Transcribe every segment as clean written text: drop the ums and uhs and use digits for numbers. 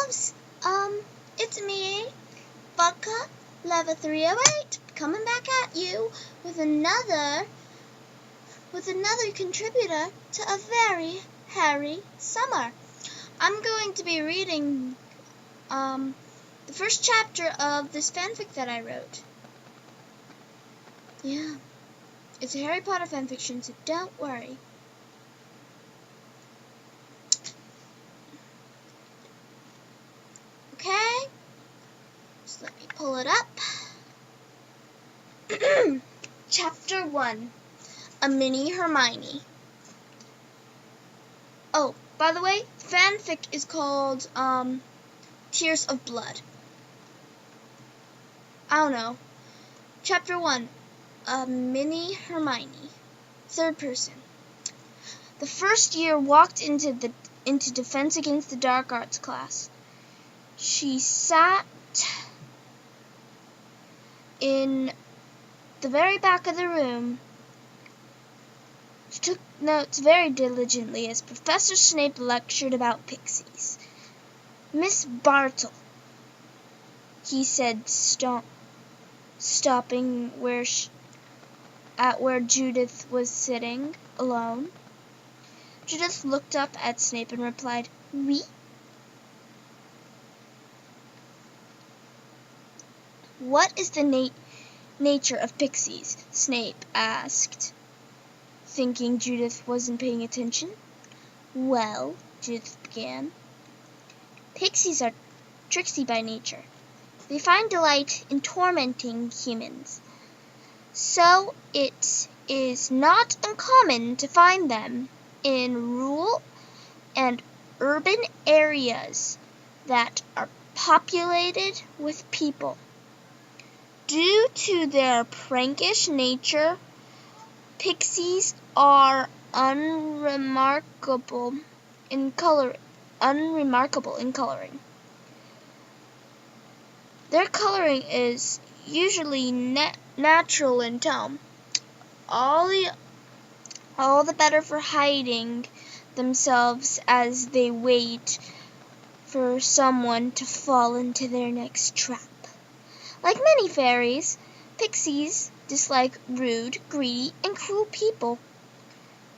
loves, it's me, Vodka, level 308, coming back at you with another contributor to a very hairy summer. I'm going to be reading, the first chapter of this fanfic that I wrote. Yeah, it's a Harry Potter fanfiction, so don't worry. Okay, so let me pull it up. Chapter 1, A Mini Hermione. Oh, by the way, fanfic is called, Tears of Blood. I don't know. Chapter 1, A Mini Hermione. Third person. The first year walked into Defense Against the Dark Arts class. She sat in the very back of the room. She took notes very diligently as Professor Snape lectured about pixies. Miss Bartle, he said, stopping where Judith was sitting alone. Judith looked up at Snape and replied, "Oui." "What is the nature of pixies?" Snape asked, thinking Judith wasn't paying attention. "Well," Judith began, "pixies are tricksy by nature. They find delight in tormenting humans. So it is not uncommon to find them in rural and urban areas that are populated with people. Due to their prankish nature, pixies are unremarkable in coloring. Their coloring is usually natural in tone, all the better for hiding themselves as they wait for someone to fall into their next trap. Like many fairies, pixies dislike rude, greedy, and cruel people,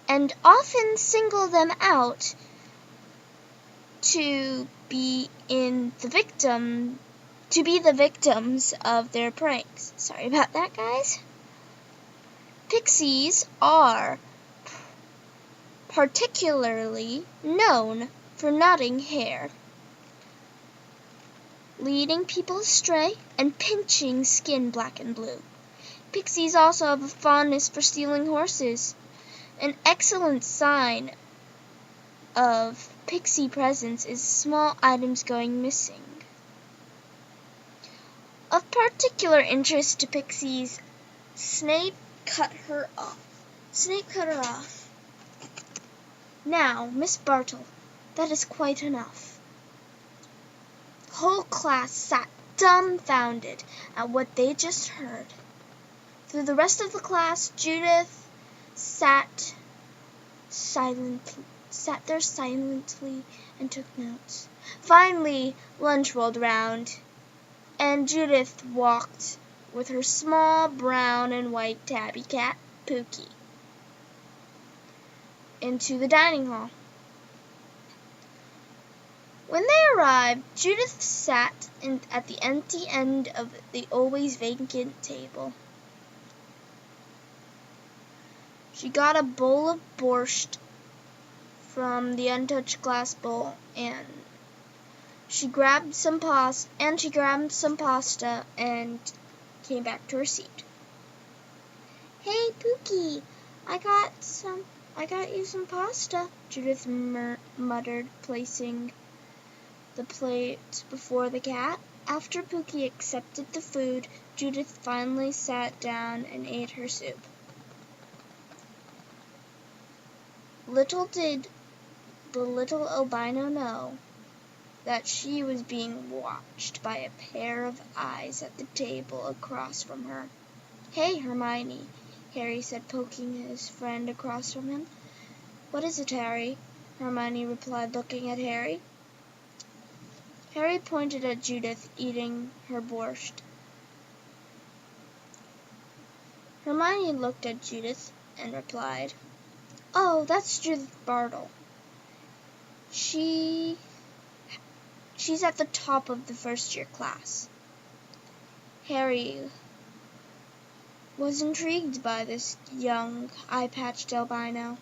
and often single them out to be the victims of their pranks. Sorry about that, guys. Pixies are particularly known for knotting hair, leading people astray, and pinching skin black and blue. Pixies also have a fondness for stealing horses. An excellent sign of pixie presence is small items going missing. Of particular interest to pixies, Snape cut her off. "Now, Miss Bartle, that is quite enough." The whole class sat dumbfounded at what they just heard. Through the rest of the class, Judith sat there silently and took notes. Finally, lunch rolled around, and Judith walked with her small brown and white tabby cat, Pookie, into the dining hall. When they arrived, Judith sat at the empty end of the always vacant table. She got a bowl of borscht from the untouched glass bowl, and she grabbed some pasta and came back to her seat. "Hey, Pookie, I got you some pasta," Judith muttered, placing the plate before the cat. After Pookie accepted the food, Judith finally sat down and ate her soup. Little did the little albino know that she was being watched by a pair of eyes at the table across from her. "Hey, Hermione," Harry said, poking his friend across from him. "What is it, Harry?" Hermione replied, looking at Harry. Harry pointed at Judith eating her borscht. Hermione looked at Judith and replied, "Oh, that's Judith Bartle. She's at the top of the first-year class." Harry was intrigued by this young eye-patched albino.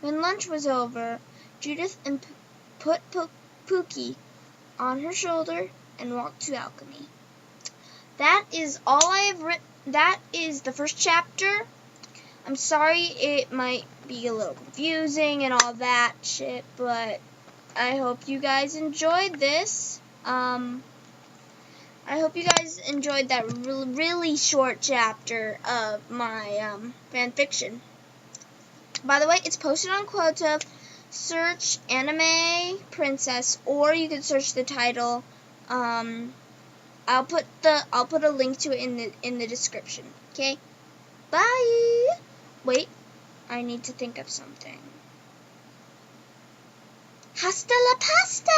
When lunch was over, Judith put Pookie on her shoulder and walked to alchemy. That is all I have written. That is the first chapter. I'm sorry it might be a little confusing and all that shit, but I hope you guys enjoyed this. I hope you guys enjoyed that really short chapter of my fan fiction. By the way, it's posted on Quota. Search Anime Princess, or you can search the title. I'll put a link to it in the description. Okay? Bye. Wait, I need to think of something. Hasta la pasta.